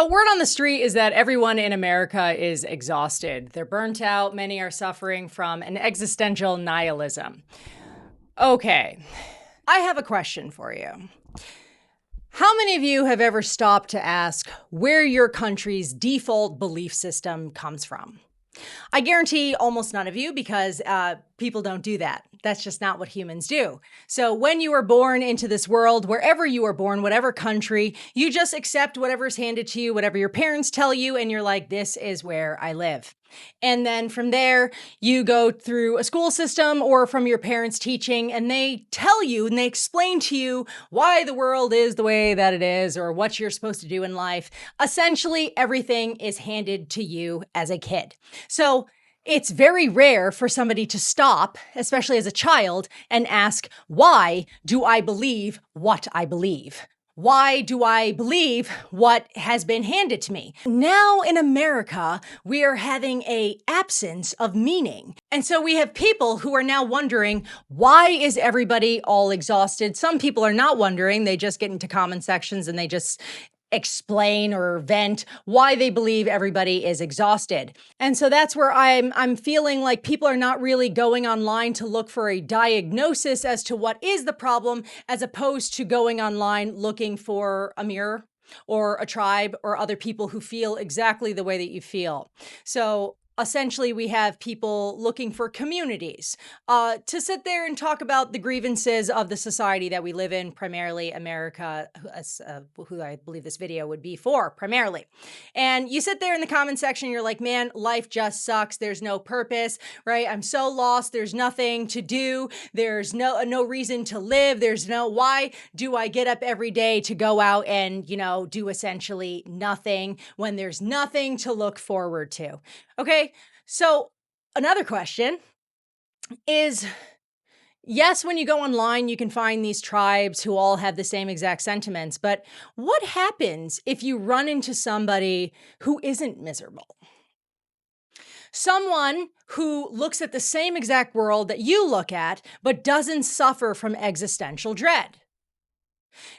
So, word on the street is that everyone in America is exhausted. They're burnt out. Many are suffering from an existential nihilism. Okay, I have a question for you. How many of you have ever stopped to ask where your country's default belief system comes from? I guarantee almost none of you because people don't do that. That's just not what humans do. So when you are born into this world, wherever you are born, whatever country, you just accept whatever's handed to you, whatever your parents tell you, and you're like, this is where I live. And then from there, you go through a school system or from your parents' teaching, and they tell you and they explain to you why the world is the way that it is or what you're supposed to do in life. Essentially, everything is handed to you as a kid. So it's very rare for somebody to stop, especially as a child, and ask, why do I believe what I believe? Why do I believe what has been handed to me? Now in America, we are having an absence of meaning. And so we have people who are now wondering, why is everybody all exhausted? Some people are not wondering. They just get into comment sections and they just explain or vent why they believe everybody is exhausted. And so that's where I'm feeling like people are not really going online to look for a diagnosis as to what is the problem, as opposed to going online looking for a mirror or a tribe or other people who feel exactly the way that you feel. So essentially, we have people looking for communities to sit there and talk about the grievances of the society that we live in, primarily America, who I believe this video would be for, primarily. And you sit there in the comment section, you're like, man, life just sucks. There's no purpose, right? I'm so lost. There's nothing to do. There's no reason to live. Why do I get up every day to go out and, do essentially nothing when there's nothing to look forward to? Okay, so another question is, yes, when you go online, you can find these tribes who all have the same exact sentiments, but what happens if you run into somebody who isn't miserable? Someone who looks at the same exact world that you look at, but doesn't suffer from existential dread.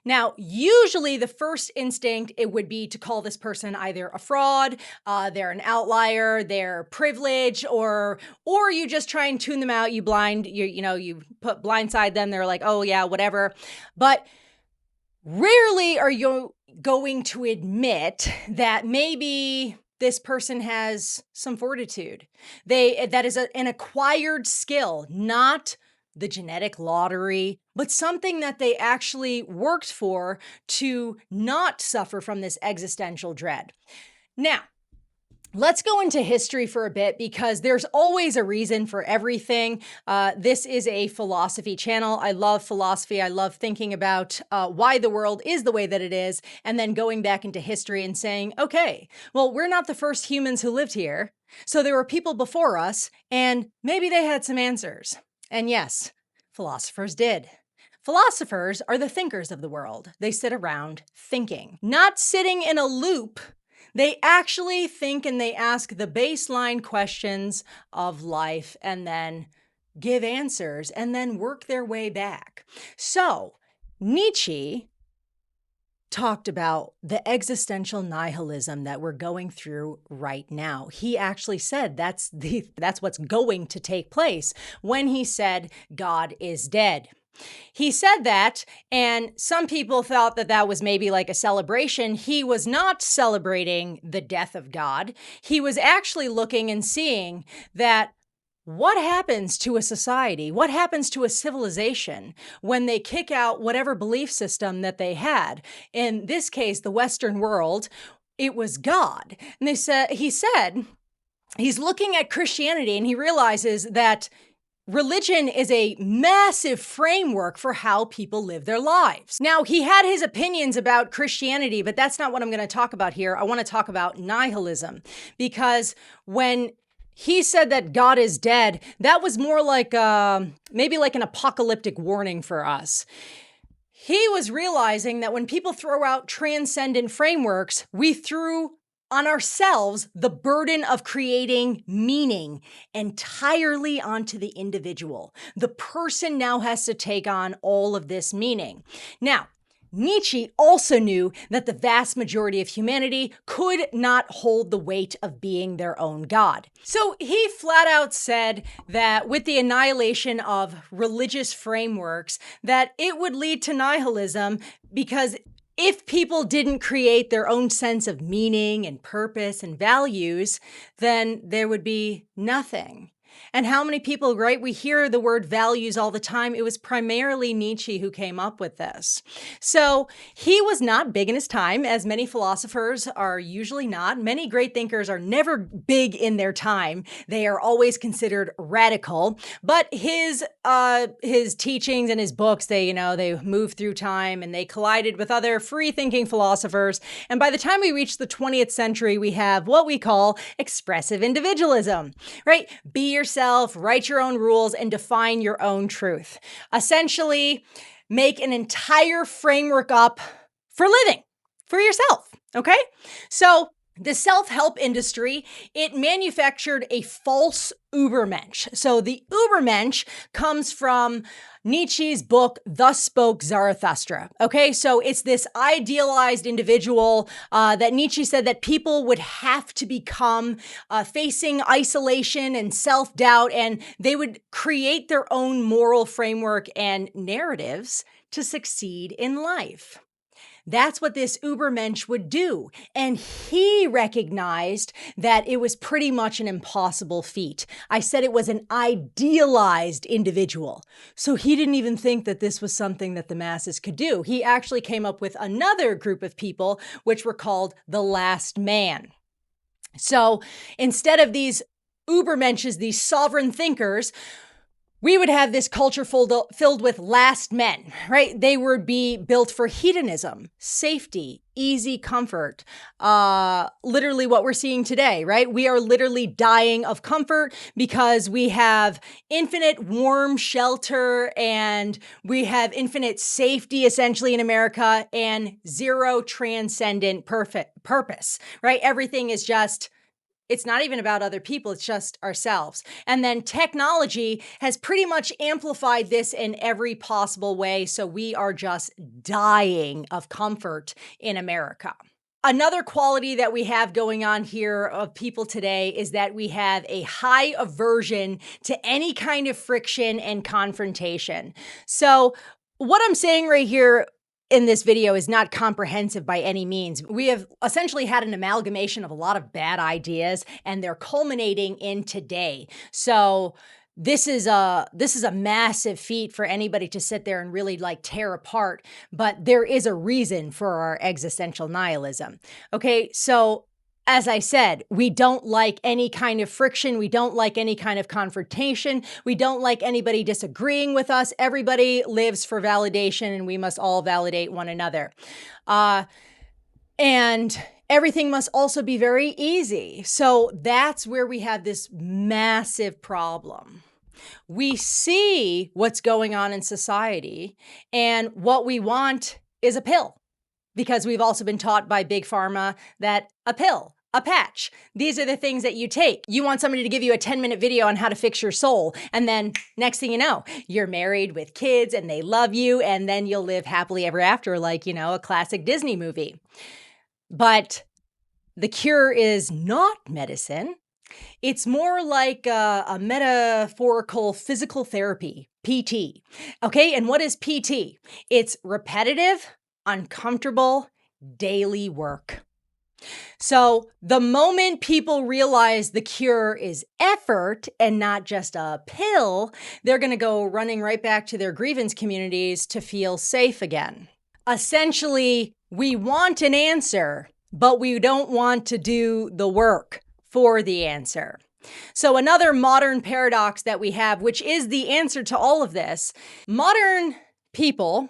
Now, usually the first instinct, it would be to call this person either a fraud, they're an outlier, they're privileged, or you just try and tune them out. You put blindside them. They're like, oh yeah, whatever. But rarely are you going to admit that maybe this person has some fortitude. That is an acquired skill, not the genetic lottery, but something that they actually worked for to not suffer from this existential dread. Now, let's go into history for a bit because there's always a reason for everything. This is a philosophy channel. I love philosophy. I love thinking about why the world is the way that it is, and then going back into history and saying, okay, well, we're not the first humans who lived here. So there were people before us, and maybe they had some answers. And yes, philosophers did. Philosophers are the thinkers of the world. They sit around thinking, not sitting in a loop. They actually think and they ask the baseline questions of life and then give answers and then work their way back. So Nietzsche talked about the existential nihilism that we're going through right now. He actually said that's what's going to take place when he said God is dead. He said that, and some people thought that that was maybe like a celebration. He was not celebrating the death of God. He was actually looking and seeing that what happens to a society, what happens to a civilization when they kick out whatever belief system that they had? In this case, the Western world, it was God. And he said he's looking at Christianity and he realizes that religion is a massive framework for how people live their lives. Now, he had his opinions about Christianity, but that's not what I'm going to talk about here. I want to talk about nihilism, because when he said that God is dead, that was more like maybe like an apocalyptic warning for us. He was realizing that when people throw out transcendent frameworks, we threw on ourselves the burden of creating meaning entirely onto the individual. The person now has to take on all of this meaning. Now, Nietzsche also knew that the vast majority of humanity could not hold the weight of being their own God. So he flat out said that with the annihilation of religious frameworks, that it would lead to nihilism, because if people didn't create their own sense of meaning and purpose and values, then there would be nothing. And how many people, right? We hear the word values all the time. It was primarily Nietzsche who came up with this. So he was not big in his time, as many philosophers are usually not. Many great thinkers are never big in their time. They are always considered radical. But his teachings and his books, they move through time and they collided with other free-thinking philosophers. And by the time we reach the 20th century, we have what we call expressive individualism, right? Be yourself, write your own rules, and define your own truth. Essentially, make an entire framework up for living, for yourself, okay? So the self-help industry, it manufactured a false Übermensch. So the Übermensch comes from Nietzsche's book, Thus Spoke Zarathustra. Okay, so it's this idealized individual that Nietzsche said that people would have to become facing isolation and self-doubt, and they would create their own moral framework and narratives to succeed in life. That's what this Übermensch would do. And he recognized that it was pretty much an impossible feat. I said it was an idealized individual. So he didn't even think that this was something that the masses could do. He actually came up with another group of people, which were called the last man. So instead of these Übermensches, these sovereign thinkers, we would have this culture filled with last men, right? They would be built for hedonism, safety, easy comfort, literally what we're seeing today, right? We are literally dying of comfort because we have infinite warm shelter and we have infinite safety essentially in America and zero transcendent purpose, right? Everything is just, it's not even about other people, it's just ourselves. And then technology has pretty much amplified this in every possible way, so we are just dying of comfort in America. Another quality that we have going on here of people today is that we have a high aversion to any kind of friction and confrontation. So what I'm saying right here in this video is not comprehensive by any means. We have essentially had an amalgamation of a lot of bad ideas, and they're culminating in today. So this is a massive feat for anybody to sit there and really tear apart, but there is a reason for our existential nihilism. Okay, so as I said, we don't like any kind of friction. We don't like any kind of confrontation. We don't like anybody disagreeing with us. Everybody lives for validation, and we must all validate one another. And everything must also be very easy. So that's where we have this massive problem. We see what's going on in society, and what we want is a pill, because we've also been taught by Big Pharma that a pill, a patch, these are the things that you take. You want somebody to give you a 10-minute video on how to fix your soul. And then next thing you know, you're married with kids and they love you. And then you'll live happily ever after, like, a classic Disney movie. But the cure is not medicine. It's more like a metaphorical physical therapy, PT. Okay, and what is PT? It's repetitive, uncomfortable, daily work. So the moment people realize the cure is effort and not just a pill, they're going to go running right back to their grievance communities to feel safe again. Essentially, we want an answer, but we don't want to do the work for the answer. So another modern paradox that we have, which is the answer to all of this, modern people,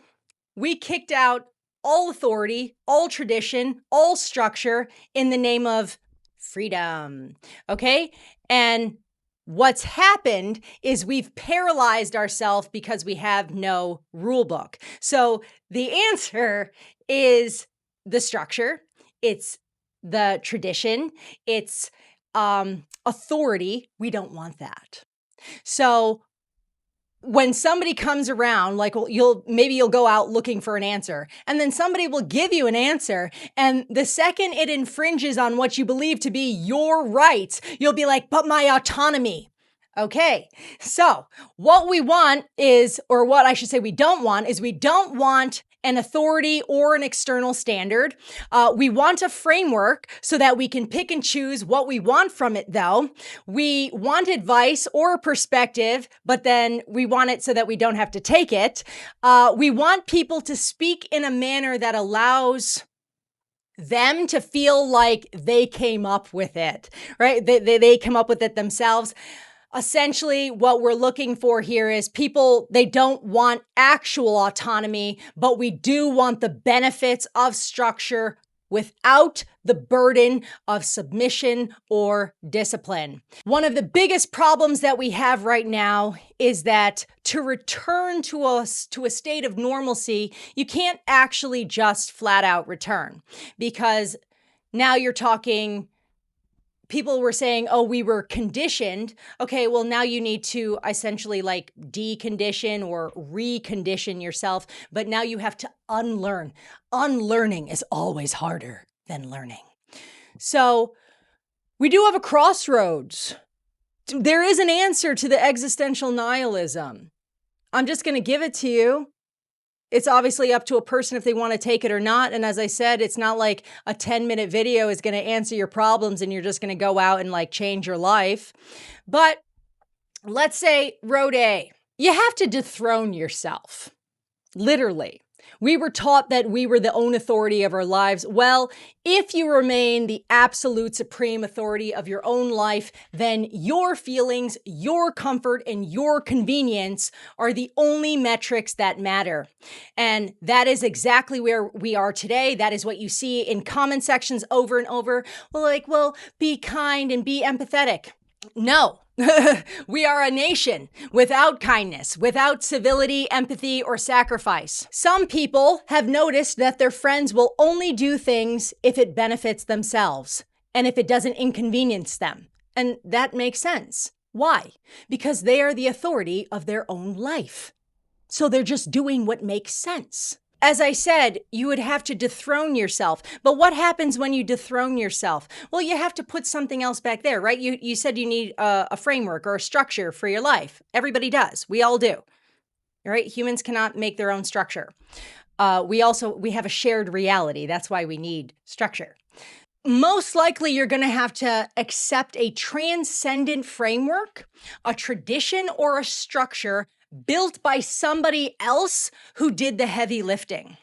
we kicked out all authority, all tradition, all structure in the name of freedom, okay? And what's happened is we've paralyzed ourselves because we have no rule book. So the answer is the structure, it's the tradition, it's authority. We don't want that. So when somebody comes around, like maybe you'll go out looking for an answer, and then somebody will give you an answer, and the second it infringes on what you believe to be your rights, you'll be like, but my autonomy. Okay, so what we want is, or what I should say we don't want, is we don't want an authority or an external standard. We want a framework so that we can pick and choose what we want from it, though. We want advice or a perspective, but then we want it so that we don't have to take it. We want people to speak in a manner that allows them to feel like they came up with it, right? They come up with it themselves. Essentially, what we're looking for here is people, they don't want actual autonomy, but we do want the benefits of structure without the burden of submission or discipline. One of the biggest problems that we have right now is that to return to a state of normalcy, you can't actually just flat out return, because now you're talking. People were saying, oh, we were conditioned. Okay, well, now you need to essentially like decondition or recondition yourself, but now you have to unlearn. Unlearning is always harder than learning. So we do have a crossroads. There is an answer to the existential nihilism. I'm just going to give it to you. It's obviously up to a person if they want to take it or not. And as I said, it's not like a 10-minute video is going to answer your problems and you're just going to go out and like change your life. But let's say road A, you have to dethrone yourself. Literally. We were taught that we were the own authority of our lives. Well, if you remain the absolute supreme authority of your own life, then your feelings, your comfort, and your convenience are the only metrics that matter. And that is exactly where we are today. That is what you see in comment sections over and over. Well, be kind and be empathetic. No. We are a nation without kindness, without civility, empathy, or sacrifice. Some people have noticed that their friends will only do things if it benefits themselves and if it doesn't inconvenience them. And that makes sense. Why? Because they are the authority of their own life. So they're just doing what makes sense. As I said, you would have to dethrone yourself. But what happens when you dethrone yourself? Well, you have to put something else back there, right? You said you need a framework or a structure for your life. Everybody does. We all do. Right? Humans cannot make their own structure. We have a shared reality. That's why we need structure. Most likely, you're going to have to accept a transcendent framework, a tradition, or a structure built by somebody else who did the heavy lifting.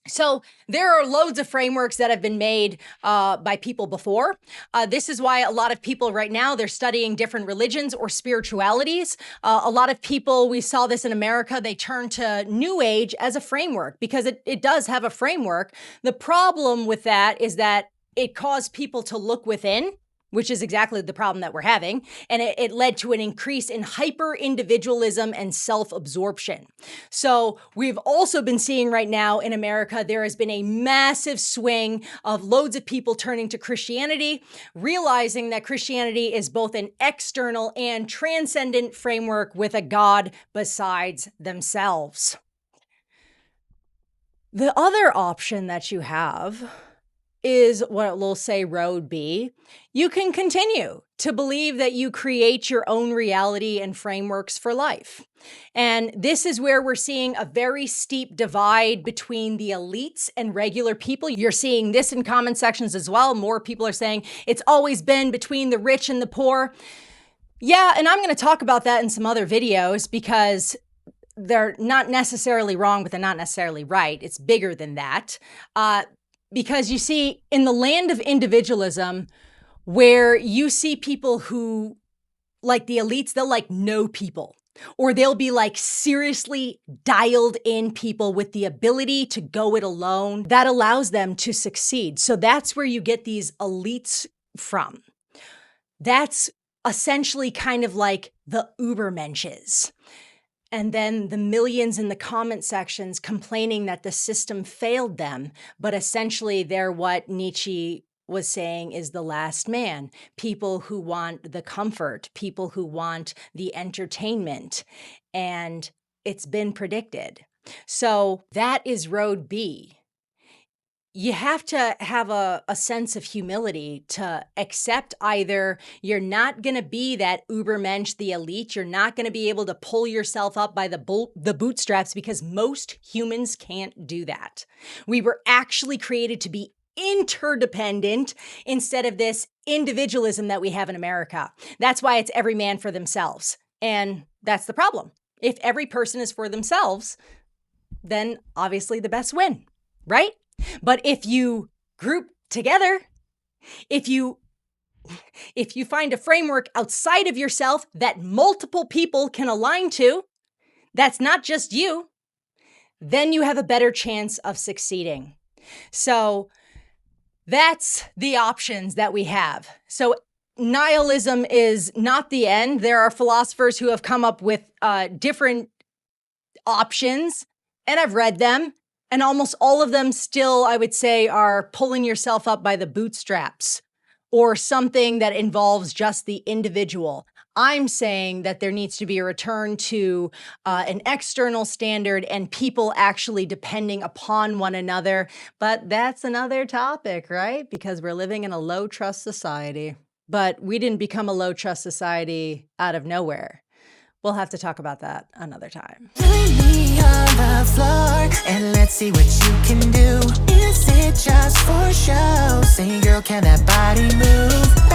So there are loads of frameworks that have been made by people before. This is why a lot of people right now, they're studying different religions or spiritualities. A lot of people, we saw this in America, they turn to New Age as a framework because it does have a framework. The problem with that is that it caused people to look within, which is exactly the problem that we're having. And it led to an increase in hyper-individualism and self-absorption. So we've also been seeing right now in America, there has been a massive swing of loads of people turning to Christianity, realizing that Christianity is both an external and transcendent framework with a God besides themselves. The other option that you have is what we'll say road B. You can continue to believe that you create your own reality and frameworks for life. And this is where we're seeing a very steep divide between the elites and regular people. You're seeing this in comment sections as well. More people are saying it's always been between the rich and the poor. Yeah, and I'm going to talk about that in some other videos because they're not necessarily wrong, but they're not necessarily right. It's bigger than that. Because you see, in the land of individualism, where you see people who, like the elites, they'll like know people, or they'll be like seriously dialed in people with the ability to go it alone. That allows them to succeed. So that's where you get these elites from. That's essentially kind of like the Ubermenches. And then the millions in the comment sections complaining that the system failed them, but essentially they're what Nietzsche was saying is the last man, people who want the comfort, people who want the entertainment, and it's been predicted. So that is road B. You have to have a sense of humility to accept either you're not going to be that Ubermensch, the elite. You're not going to be able to pull yourself up by the bootstraps because most humans can't do that. We were actually created to be interdependent instead of this individualism that we have in America. That's why it's every man for themselves. And that's the problem. If every person is for themselves, then obviously the best win, right? But if you group together, if you find a framework outside of yourself that multiple people can align to, that's not just you, then you have a better chance of succeeding. So that's the options that we have. So nihilism is not the end. There are philosophers who have come up with different options, and I've read them. And almost all of them still, I would say, are pulling yourself up by the bootstraps or something that involves just the individual. I'm saying that there needs to be a return to an external standard and people actually depending upon one another. But that's another topic, right? Because we're living in a low trust society. But we didn't become a low trust society out of nowhere. We'll have to talk about that another time. Join me on the floor and let's see what you can do. Is it just for show? Say, girl, can that body move?